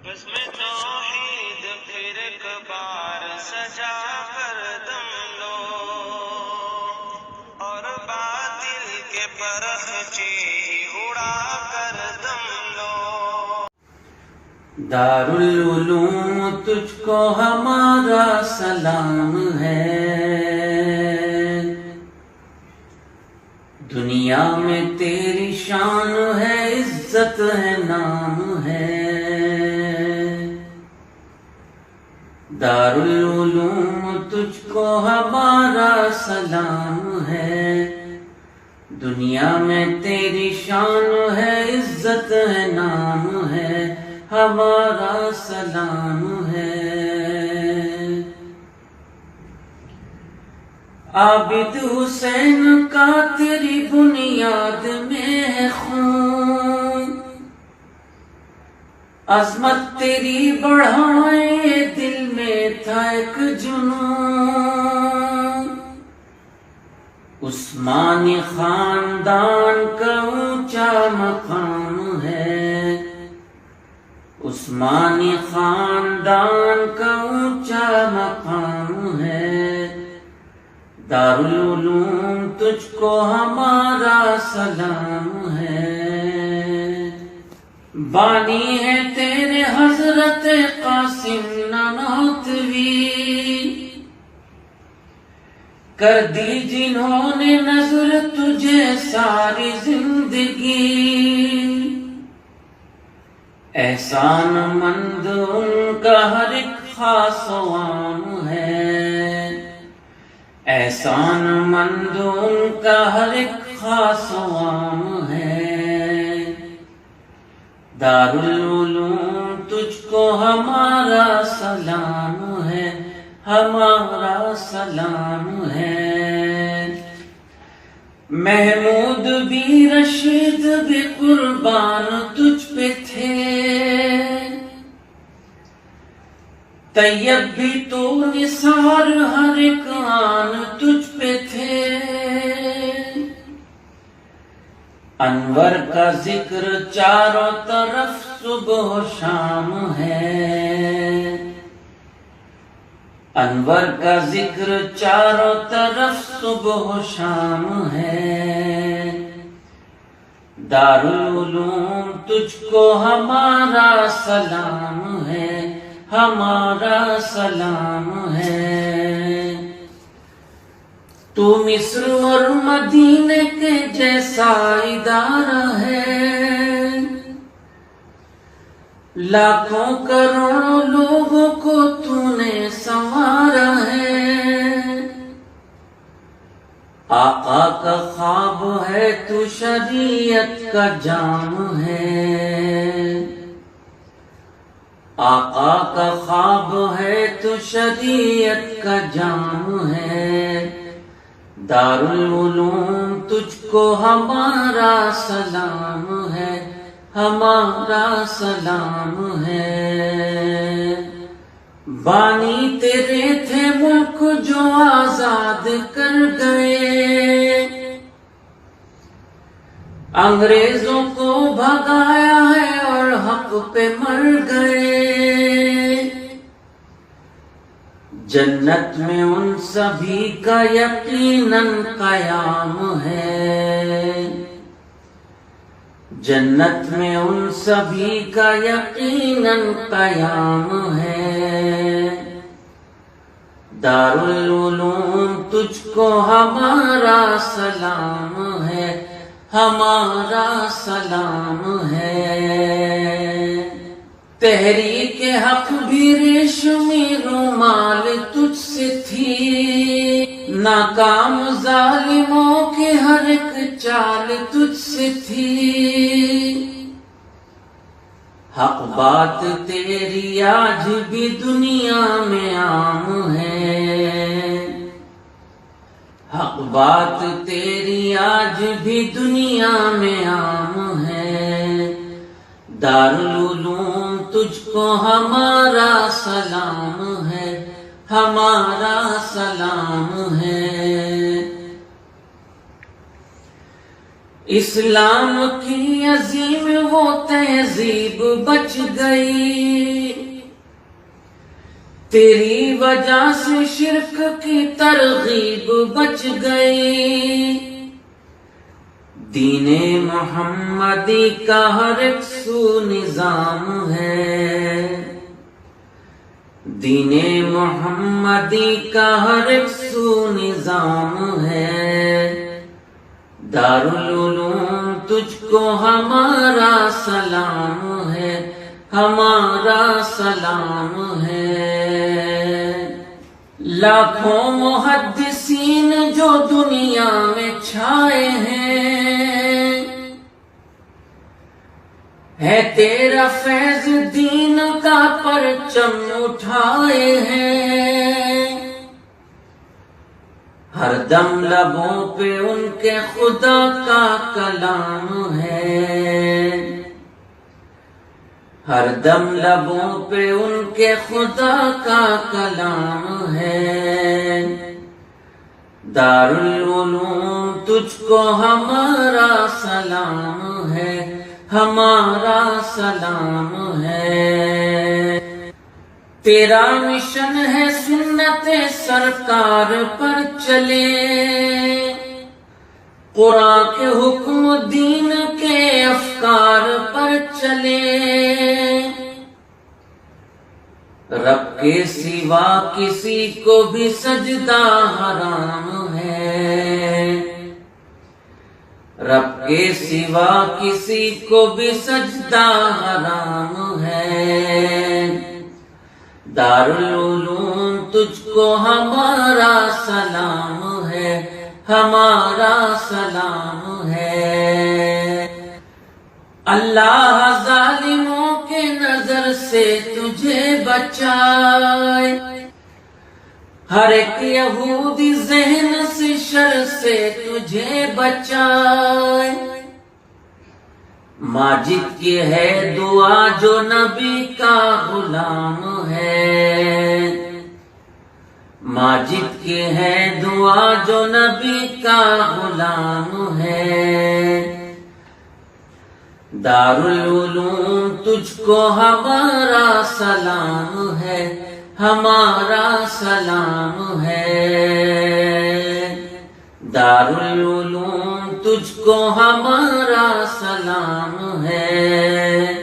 بزم توحید پھر ایک بار سجا کر دم لو اور باطل کے پرخچے اڑا کر دم لو۔ دارالعلوم تجھ کو ہمارا سلام ہے، دنیا میں تیری شان ہے، عزت ہے، نام ہے۔ دارالعلوم تجھ کو ہمارا سلام ہے، دنیا میں تیری شان ہے، عزت ہے، نام ہے، ہمارا سلام ہے۔ عابد حسین کا تیری بنیاد میں ہے خون، عظمت تیری بڑھائے دل میں تھا ایک جنون، عثمانی خاندان کا اونچا مقام ہے، عثمانی خاندان کا اونچا مقام ہے۔ دارالعلوم تجھ کو ہمارا سلام ہے، بانی ہے تیرے حضرت قاسم نانوتوی، کر دی جنہوں نے نظر تجھے ساری زندگی، احسان مند ان کا ہر ایک خاص و عام ہے، احسان مند ان کا ہر ایک خاص و عام ہے۔ دارالعلوم تجھ کو ہمارا سلام ہے، ہمارا سلام ہے۔ محمود بھی رشید بھی قربان تجھ پہ تھے، طیب بھی تو نثار ہر ایک آن تجھ پہ تھے، انور کا ذکر چاروں طرف صبح و شام ہے، انور کا ذکر چاروں طرف صبح و شام ہے۔ دارالعلوم تجھ کو ہمارا سلام ہے، ہمارا سلام ہے۔ تو مصر اور مدینے کے جیسا ادارہ ہے، لاکھوں کروڑوں لوگوں کو تو نے سنوارا ہے، آقا کا خواب ہے تو شریعت کا جام ہے، آقا کا خواب ہے تو شریعت کا جام ہے۔ دارالعلوم تجھ کو ہمارا سلام ہے، ہمارا سلام ہے۔ بانی تیرے تھے ملک جو آزاد کر گئے، انگریزوں کو بھگایا ہے اور حق پہ مر گئے، جنت میں ان سبھی کا یقیناً قیام ہے، جنت میں ان سبھی کا یقیناً قیام ہے۔ دارالعلوم تجھ کو ہمارا سلام ہے، ہمارا سلام ہے۔ تحریک حق بھی ریشمی رومال تجھ سے تھی، ناکام ظالموں کی ہر ایک چال تجھ سے تھی، حق بات تیری آج بھی دنیا میں عام ہے، حق بات تیری آج بھی دنیا میں عام ہے۔ دارالعلوم تجھ کو ہمارا سلام ہے، ہمارا سلام ہے۔ اسلام کی عظیم وہ تہذیب بچ گئی، تیری وجہ سے شرک کی ترغیب بچ گئی، دین محمدی کا ہر ایک سو نظام ہے، دین محمدی کا ہر ایک سو نظام ہے، دارالعلوم تجھ کو ہمارا سلام ہے، ہمارا سلام ہے۔ لاکھوں محدثین جو دنیا میں چھائے ہیں، ہے تیرا فیض دین کا پرچم اٹھائے ہیں، ہر دم لبوں پہ ان کے خدا کا کلام ہے، ہر دم لبوں پہ ان کے خدا کا کلام ہے، دارالعلوم تجھ کو ہمارا سلام ہے، ہمارا سلام ہے۔ تیرا مشن ہے سنت سرکار پر چلے، قرآن کے حکم دین کے افکار پر چلے، رب کے سوا کسی کو بھی سجدہ حرام ہے، رب کے سوا کسی کو بھی سجدہ حرام ہے، دارالعلوم تجھ کو ہمارا سلام ہے، ہمارا سلام ہے۔ اللہ ظالموں کے نظر سے تجھے بچائے، ہر ایک یہودی ذہن سے شر سے تجھے بچائے، ماجد کی ہے دعا جو نبی کا غلام ہے، ماجد کی ہے دعا جو نبی کا غلام ہے، دارالعلوم تجھ کو ہمارا سلام ہے، ہمارا سلام ہے، دارالعلوم تجھ کو ہمارا سلام ہے،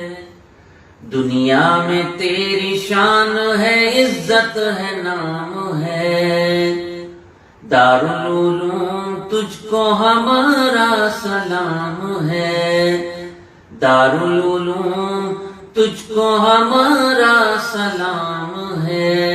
دنیا میں تیری شان ہے، عزت ہے، نام ہے، دارالعلوم تجھ کو ہمارا سلام ہے، دارالعلوم تجھ کو ہمارا سلام ہے۔